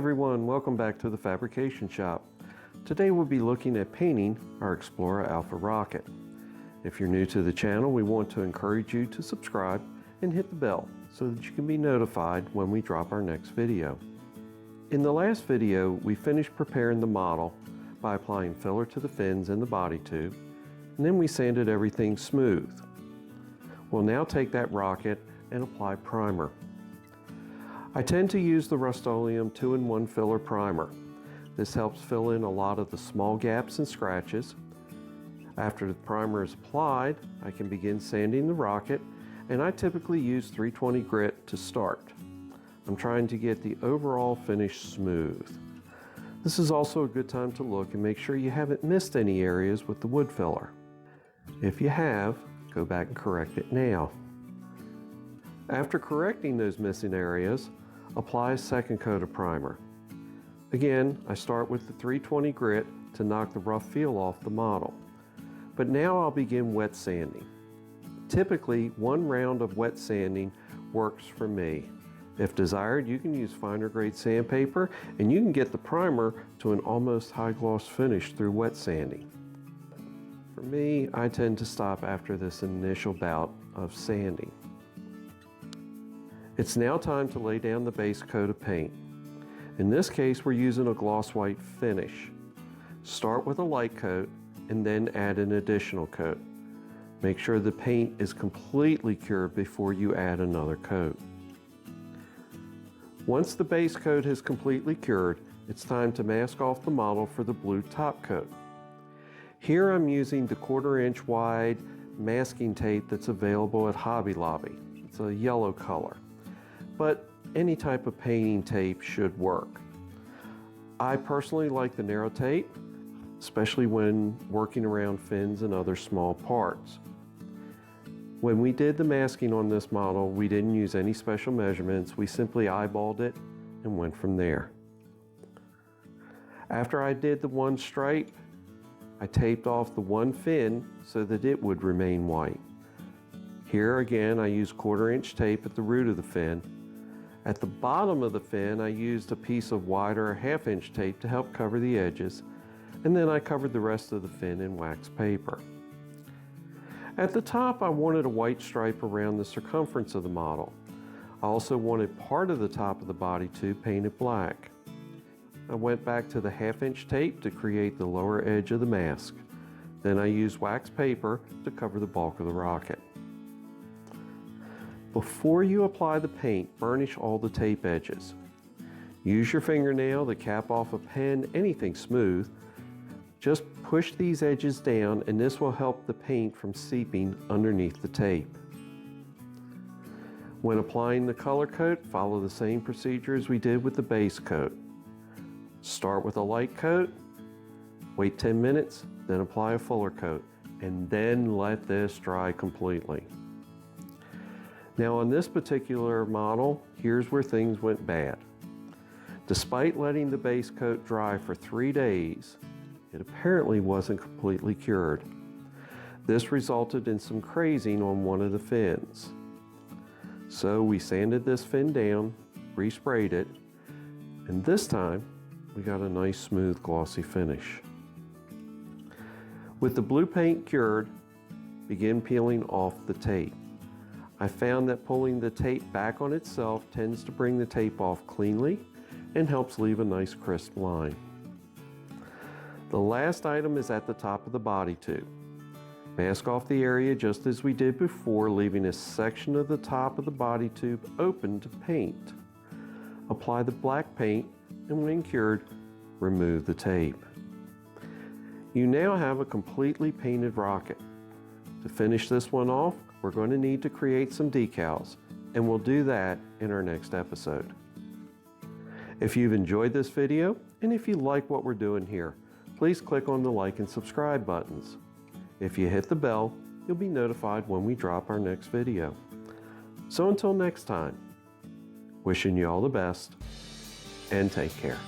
everyone, welcome back to the Fabrication Shop. Today we'll be looking at painting our Explorer Alpha rocket. If you're new to the channel, we want to encourage you to subscribe and hit the bell so that you can be notified when we drop our next video. In the last video, we finished preparing the model by applying filler to the fins and the body tube, and then we sanded everything smooth. We'll now take that rocket and apply primer. I tend to use the Rust-Oleum 2-in-1 filler primer. This helps fill in a lot of the small gaps and scratches. After the primer is applied, I can begin sanding the rocket, and I typically use 320 grit to start. I'm trying to get the overall finish smooth. This is also a good time to look and make sure you haven't missed any areas with the wood filler. If you have, go back and correct it now. After correcting those missing areas, apply a second coat of primer. Again, I start with the 320 grit to knock the rough feel off the model. But now I'll begin wet sanding. Typically, one round of wet sanding works for me. If desired, you can use finer grade sandpaper and you can get the primer to an almost high gloss finish through wet sanding. For me, I tend to stop after this initial bout of sanding. It's now time to lay down the base coat of paint. In this case, we're using a gloss white finish. Start with a light coat and then add an additional coat. Make sure the paint is completely cured before you add another coat. Once the base coat has completely cured, it's time to mask off the model for the blue top coat. Here I'm using the 1/4 inch wide masking tape that's available at Hobby Lobby. It's a yellow color, but any type of painting tape should work. I personally like the narrow tape, especially when working around fins and other small parts. When we did the masking on this model, we didn't use any special measurements. We simply eyeballed it and went from there. After I did the one stripe, I taped off the one fin so that it would remain white. Here again, I used 1/4 inch tape at the root of the fin. At the bottom of the fin, I used a piece of wider 1/2 inch tape to help cover the edges, and then I covered the rest of the fin in wax paper. At the top, I wanted a white stripe around the circumference of the model. I also wanted part of the top of the body tube painted black. I went back to the 1/2 inch tape to create the lower edge of the mask. Then I used wax paper to cover the bulk of the rocket. Before you apply the paint, burnish all the tape edges. Use your fingernail to cap off a pen, anything smooth. Just push these edges down and this will help the paint from seeping underneath the tape. When applying the color coat, follow the same procedure as we did with the base coat. Start with a light coat, wait 10 minutes, then apply a fuller coat, and then let this dry completely. Now on this particular model, here's where things went bad. Despite letting the base coat dry for 3 days, it apparently wasn't completely cured. This resulted in some crazing on one of the fins. So we sanded this fin down, resprayed it, and this time we got a nice smooth glossy finish. With the blue paint cured, begin peeling off the tape. I found that pulling the tape back on itself tends to bring the tape off cleanly and helps leave a nice crisp line. The last item is at the top of the body tube. Mask off the area just as we did before, leaving a section of the top of the body tube open to paint. Apply the black paint and when cured, remove the tape. You now have a completely painted rocket. To finish this one off, we're going to need to create some decals, and we'll do that in our next episode. If you've enjoyed this video, and if you like what we're doing here, please click on the like and subscribe buttons. If you hit the bell, you'll be notified when we drop our next video. So until next time, wishing you all the best, and take care.